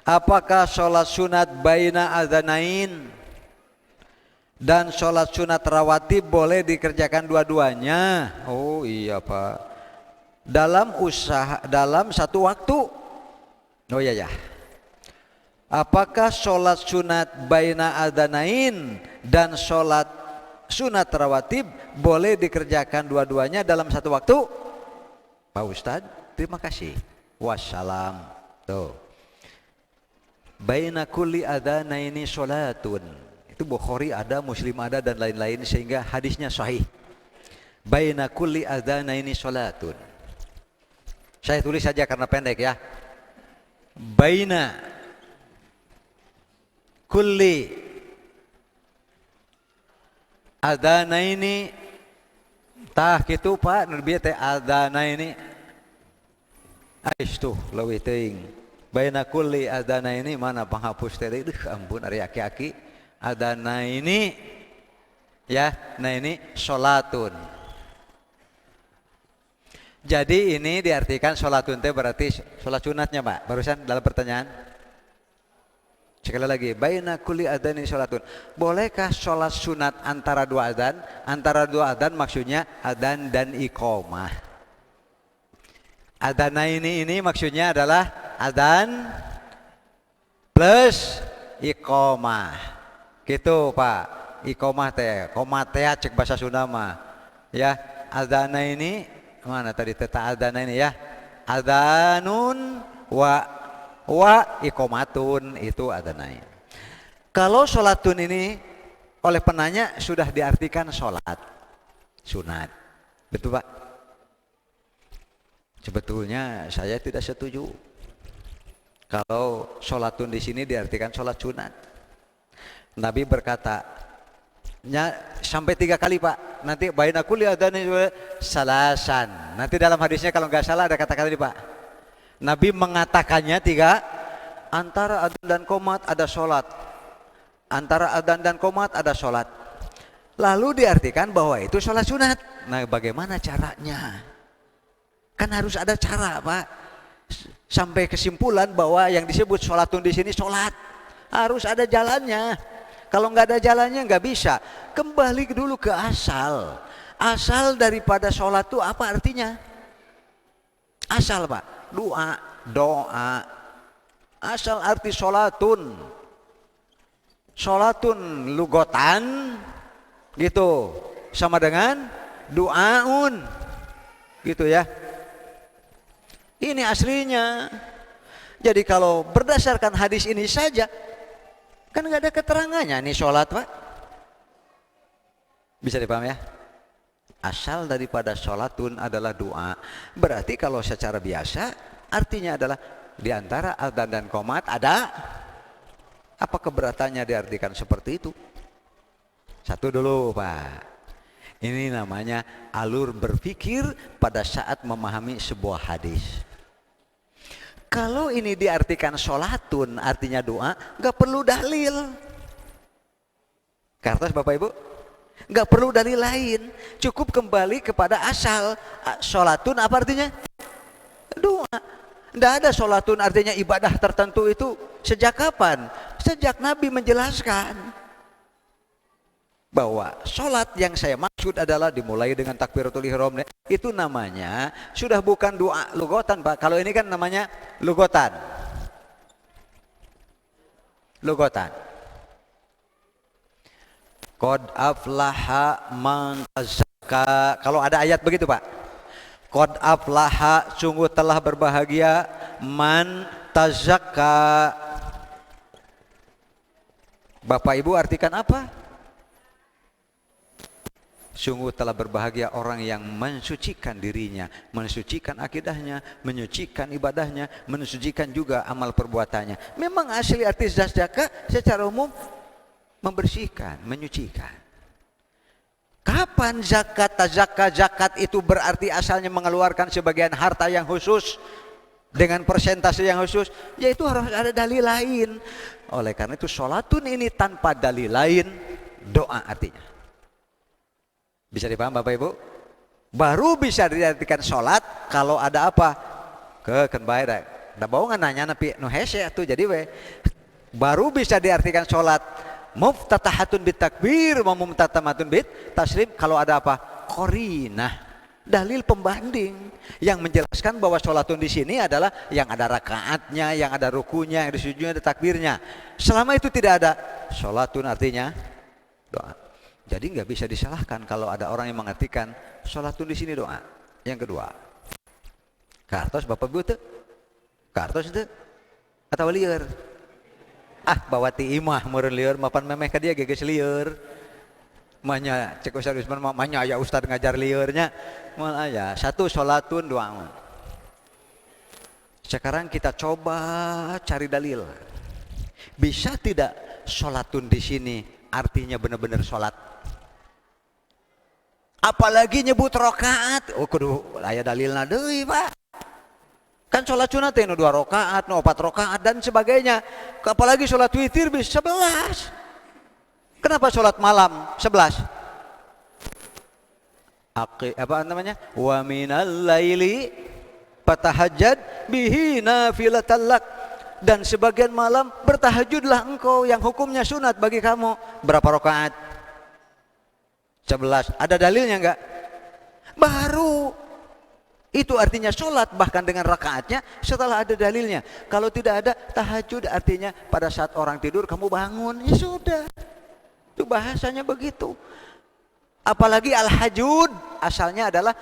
Apakah sholat sunat baina adzanain dan sholat sunat rawatib boleh dikerjakan dua-duanya? Oh iya Pak. Dalam satu waktu. Oh iya ya. Apakah sholat sunat baina adzanain dan sholat sunat rawatib boleh dikerjakan dua-duanya dalam satu waktu? Pak Ustadz, terima kasih. Wassalam. Tuh. Baina kulli adzanaini sholatun. Itu Bukhari ada, Muslim ada dan lain-lain sehingga hadisnya sahih. Baina kulli adzanaini sholatun. Saya tulis saja karena pendek ya. Baina kulli adzanaini tah kitu Pak nerbia teh adzanaini ais tuh leuwih teuing baina kulli adzanaini mana panghapus teh deui ampun ari aki-aki adzanaini ya nah ini sholatun. Jadi ini diartikan sholatun teh berarti sholat sunatnya Pak barusan dalam pertanyaan. Sekali lagi, baina kulli adzanaini sholatun. Bolehkah sholat sunat antara dua adzan? Antara dua adzan maksudnya adzan dan iqamah. Adzanaini ini maksudnya adalah adzan plus iqamah. Gitu Pak. Iqamah teh, komat teh cek bahasa Sunda mah. Ya, adzanaini mana tadi teta adzanaini ya? Adzanun wa iqamatun itu adzanain. Kalau sholatun ini oleh penanya sudah diartikan sholat sunat, betul Pak? Sebetulnya saya tidak setuju kalau sholatun di sini diartikan sholat sunat. Nabi berkata sampai 3 kali Pak. Nanti baina kulli adzanaini salasan. Nanti dalam hadisnya kalau nggak salah ada kata-kata ini Pak. Nabi mengatakannya 3, antara adzan dan qomat ada sholat. Antara adzan dan qomat ada sholat. Lalu diartikan bahwa itu sholat sunat. Nah bagaimana caranya? Kan harus ada cara Pak. Sampai kesimpulan bahwa yang disebut sholatun di sini sholat. Harus ada jalannya. Kalau nggak ada jalannya nggak bisa. Kembali dulu ke asal. Asal daripada sholat itu apa artinya? Asal Pak. Doa. Asal arti sholatun lugotan gitu sama dengan duaun gitu ya. Ini aslinya. Jadi kalau berdasarkan hadis ini saja kan nggak ada keterangannya nih sholat Pak. Bisa dipaham ya? Asal daripada sholatun adalah doa. Berarti kalau secara biasa artinya adalah di antara adzan dan qomat ada. Apa keberatannya diartikan seperti itu? Satu dulu Pak. Ini namanya alur berpikir pada saat memahami sebuah hadis. Kalau ini diartikan sholatun artinya doa, nggak perlu dalil. Karena Bapak Ibu nggak perlu dalil lain, cukup kembali kepada asal. Sholatun apa artinya? Doa. Tidak ada sholatun artinya ibadah tertentu itu. Sejak kapan? Sejak Nabi menjelaskan bahwa sholat yang saya maksud adalah dimulai dengan takbiratul ihram. Itu namanya sudah bukan doa lugotan Pak. Kalau ini kan namanya lugotan. Qad aflaha man tazakka. Kalau ada ayat begitu Pak. Qad aflaha, sungguh telah berbahagia man tazakka. Bapak Ibu artikan apa? Sungguh telah berbahagia orang yang mensucikan dirinya, mensucikan akidahnya, menyucikan ibadahnya, mensucikan juga amal perbuatannya. Memang asli arti tazakka secara umum membersihkan, menyucikan. Kapan zakat itu berarti asalnya mengeluarkan sebagian harta yang khusus dengan persentase yang khusus, yaitu harus ada dalil lain. Oleh karena itu sholatun ini tanpa dalil lain doa artinya. Bisa dipaham Bapak Ibu? Baru bisa diartikan sholat kalau ada apa? Kembali Da bawa nanya napi nu hese atuh jadi we baru bisa diartikan sholat muftatahatun bit takbir wa mumtatamatun bit taslim kalau ada apa? Qarinah. Dalil pembanding yang menjelaskan bahwa sholatun di sini adalah yang ada rakaatnya, yang ada rukunya, yang disujudnya, ada takbirnya. Selama itu tidak ada, sholatun artinya doa. Jadi nggak bisa disalahkan kalau ada orang yang mengartikan sholatun di sini doa. Yang kedua, kartos bapak ibu tuh, kartos itu atau liar? Bawa ti imah meureun lieur mapan memeh ka dia geges lieur. Manya cek Ustaz Usman manya aya ustad ngajar liurnya mal aya satu sholatun doa. Sekarang kita coba cari dalil. Bisa tidak sholatun di sini artinya benar-benar sholat? Apalagi nyebut rakaat. Oh kudu aya dalilna deui, Pak. Kan sholat sunat nu 2 rakaat, nu 4 rakaat dan sebagainya. Apalagi sholat witir bisa 11. Kenapa sholat malam 11? Apa namanya? Wa minal laili fatahajjad bihi nafilatan lak. Dan sebagian malam bertahajudlah engkau yang hukumnya sunat bagi kamu. Berapa rakaat? 11. Ada dalilnya enggak? Baru. Itu artinya sholat bahkan dengan rakaatnya setelah ada dalilnya. Kalau tidak ada tahajud artinya pada saat orang tidur kamu bangun. Ya sudah. Itu bahasanya begitu. Apalagi al-hajud asalnya adalah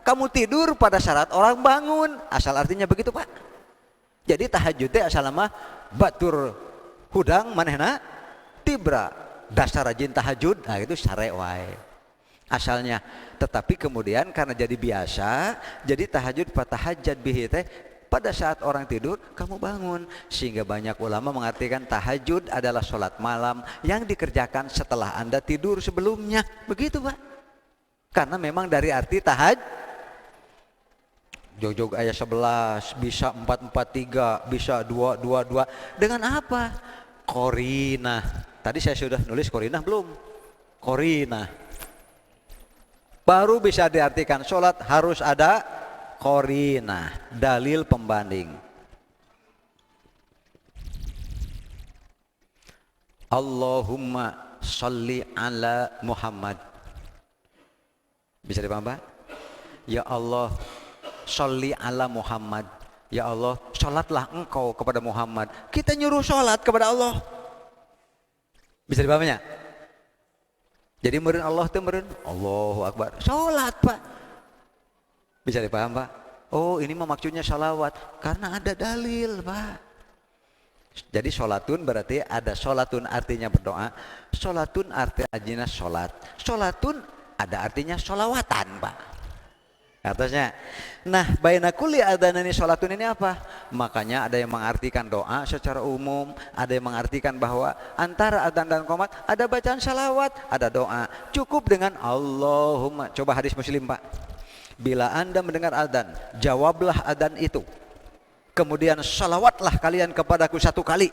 kamu tidur pada saat orang bangun. Asal artinya begitu, Pak. Jadi tahajud teh asal mah batur hudang manehna tibra dasar rajin tahajud. Nah itu syare wae asalnya. Tetapi kemudian karena jadi biasa, jadi tahajud fatahajjad bihi teh pada saat orang tidur kamu bangun, sehingga banyak ulama mengartikan tahajud adalah sholat malam yang dikerjakan setelah Anda tidur sebelumnya. Begitu, Pak. Karena memang dari arti tahajud jog-jog ayat 11 bisa 443 bisa 222 dengan apa? Qarinah. Tadi saya sudah nulis qarinah belum? Qarinah. Baru bisa diartikan sholat harus ada qarinah, dalil pembanding. Allahumma sholli ala Muhammad. Bisa dipaham, Pak? Ya Allah, sholli ala Muhammad. Ya Allah, sholatlah engkau kepada Muhammad. Kita nyuruh sholat kepada Allah. Bisa dipahaminya? Jadi meureun Allah teh meureun Allahu Akbar. Sholat, Pak. Bisa dipaham, Pak? Oh, ini mah maksudnya salawat karena ada dalil, Pak. Jadi sholatun berarti ada sholatun artinya berdoa, sholatun artinya sholat, sholatun ada artinya sholawatan, Pak. Atasnya. Nah, baina kulli adzanani sholatun ini apa? Makanya ada yang mengartikan doa secara umum, ada yang mengartikan bahwa antara adzan dan qomat ada bacaan salawat, ada doa. Cukup dengan Allahumma. Coba hadis Muslim, Pak. Bila Anda mendengar adzan, jawablah adzan itu. Kemudian salawatlah kalian kepadaku 1 kali.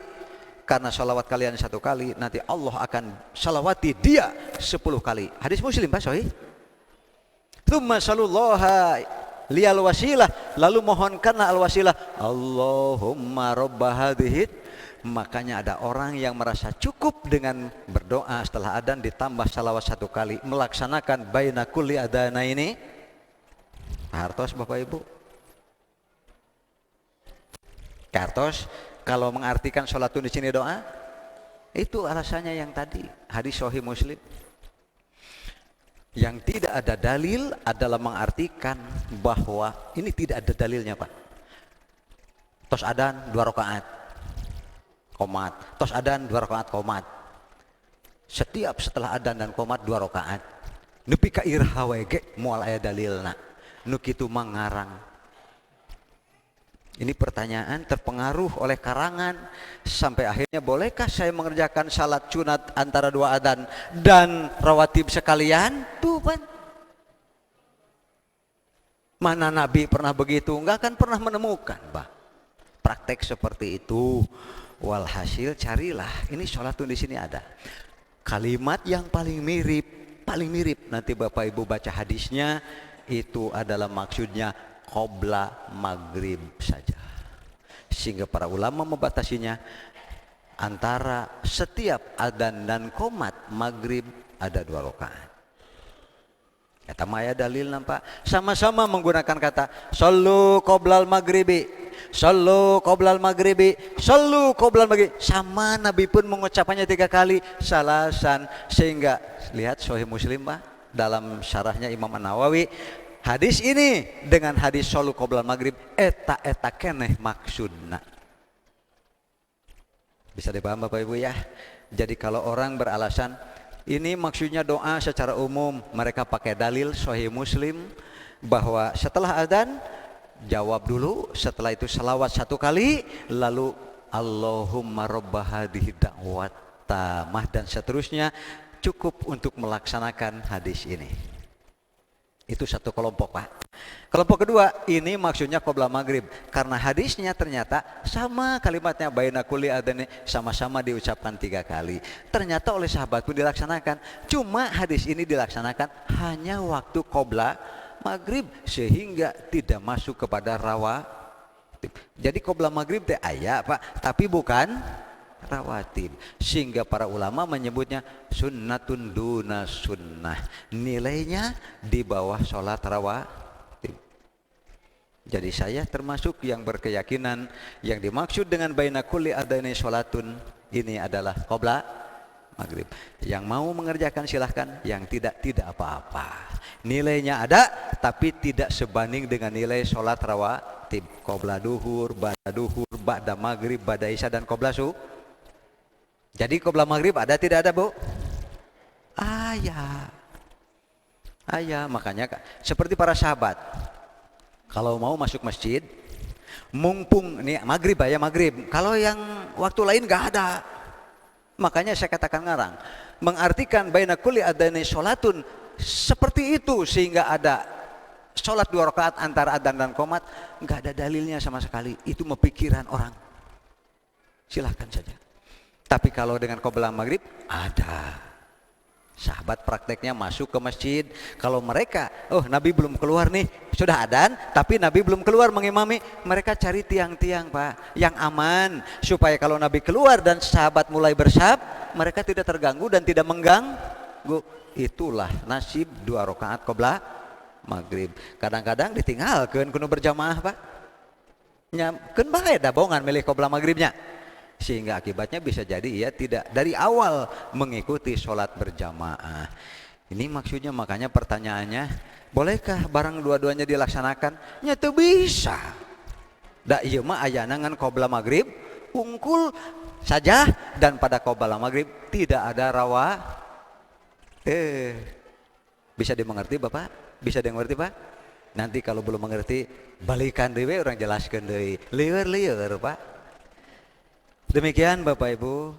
Karena salawat kalian 1 kali, nanti Allah akan salawati dia 10 kali. Hadis Muslim, Pak, sahih. Tsumma salullaha liyal wasilah, lalu mohonkanlah al wasilah. Allahumma robba hadhihi. Makanya ada orang yang merasa cukup dengan berdoa setelah adzan ditambah salawat 1 kali, melaksanakan baina kulli adzana ini. Hartos Bapak Ibu. Kartos kalau mengartikan sholatun di sini doa, itu alasannya yang tadi hadis sahih Muslim. Yang tidak ada dalil adalah mengartikan bahwa ini tidak ada dalilnya, Pak. Tos adzan 2 rakaat qomat, tos adzan 2 rakaat qomat. Setiap setelah adzan dan qomat 2 rakaat. Nepi ka irha we ge moal aya dalilna. Nu kitu mangarang. Ini pertanyaan terpengaruh oleh karangan sampai akhirnya bolehkah saya mengerjakan salat sunat antara 2 adzan dan rawatib sekalian? Tuh, Pak. Mana Nabi pernah begitu? Enggak akan pernah menemukan, Pak. Praktek seperti itu. Walhasil carilah. Ini sholatun di sini ada. Kalimat yang paling mirip nanti Bapak Ibu baca hadisnya itu adalah maksudnya qobla maghrib saja. sehingga para ulama membatasinya antara setiap adzan dan qomat maghrib ada 2 rakaat. Kata maya dalil nampak sama-sama menggunakan kata sallu qoblal maghribi, sallu qoblal maghribi, sallu qoblal maghrib. Sama Nabi pun mengucapkannya 3 kali salasan, sehingga lihat Sahih Muslim Pak, dalam syarahnya Imam An-Nawawi, hadis ini dengan hadis sallu qoblal maghrib eta keneh maksudna. Bisa dipaham Bapak Ibu ya. Jadi kalau orang beralasan ini maksudnya doa secara umum, mereka pakai dalil Sahih Muslim bahwa setelah adzan jawab dulu, setelah itu selawat 1 kali, lalu Allahumma robba hadhihi da'wat tamah dan seterusnya, cukup untuk melaksanakan hadis ini. Itu satu kelompok Pak. Kelompok kedua, ini maksudnya qoblal maghrib, karena hadisnya ternyata sama kalimatnya baina kulli adzani, sama-sama diucapkan 3 kali. Ternyata oleh sahabat pun dilaksanakan. Cuma hadis ini dilaksanakan hanya waktu qobla maghrib, sehingga tidak masuk kepada rawatib. Jadi qobla maghrib teh aya Pak, tapi bukan rawatib, sehingga para ulama menyebutnya sunnatun duna sunnah, nilainya di bawah sholat rawatib. Jadi saya termasuk yang berkeyakinan yang dimaksud dengan baina kulli adzani sholatun ini adalah qobla maghrib. Yang mau mengerjakan silahkan, yang tidak apa-apa. Nilainya ada, tapi tidak sebanding dengan nilai sholat rawatib, qobla duhur, ba'da maghrib, ba'da isya, dan qobla subuh. Jadi qobla maghrib ada tidak ada Bu? Ayah, makanya seperti para sahabat, kalau mau masuk masjid, mumpung nih maghrib ya maghrib, kalau yang waktu lain gak ada. Makanya saya katakan ngarang, mengartikan baina kulli adzani sholatun seperti itu, sehingga ada sholat 2 rakaat antara adzan dan qomat, gak ada dalilnya sama sekali. Itu pikiran orang, silahkan saja. Tapi kalau dengan qobla maghrib ada. Sahabat prakteknya masuk ke masjid, kalau mereka, Nabi belum keluar nih, sudah adzan, tapi Nabi belum keluar mengimami, mereka cari tiang-tiang Pak yang aman, supaya kalau Nabi keluar dan sahabat mulai bersab, mereka tidak terganggu dan tidak mengganggu. Itulah nasib 2 rakaat qobla maghrib. Kadang-kadang ditinggalkan kudu berjamaah Pak, nyamkeun bae da bongan milih qobla maghribnya, sehingga akibatnya bisa jadi ia tidak dari awal mengikuti sholat berjamaah. Ini maksudnya, makanya pertanyaannya, bolehkah barang dua-duanya dilaksanakan? Ya tuh bisa. Da ieu mah ayana ngan qobla maghrib ungkul saja, dan pada qobla maghrib tidak ada rawa. Bisa dimengerti Bapak? Bisa dimengerti Pak? Nanti kalau belum mengerti balikan deui orang jelaskeun deui. Lieur Pak. Demikian Bapak Ibu.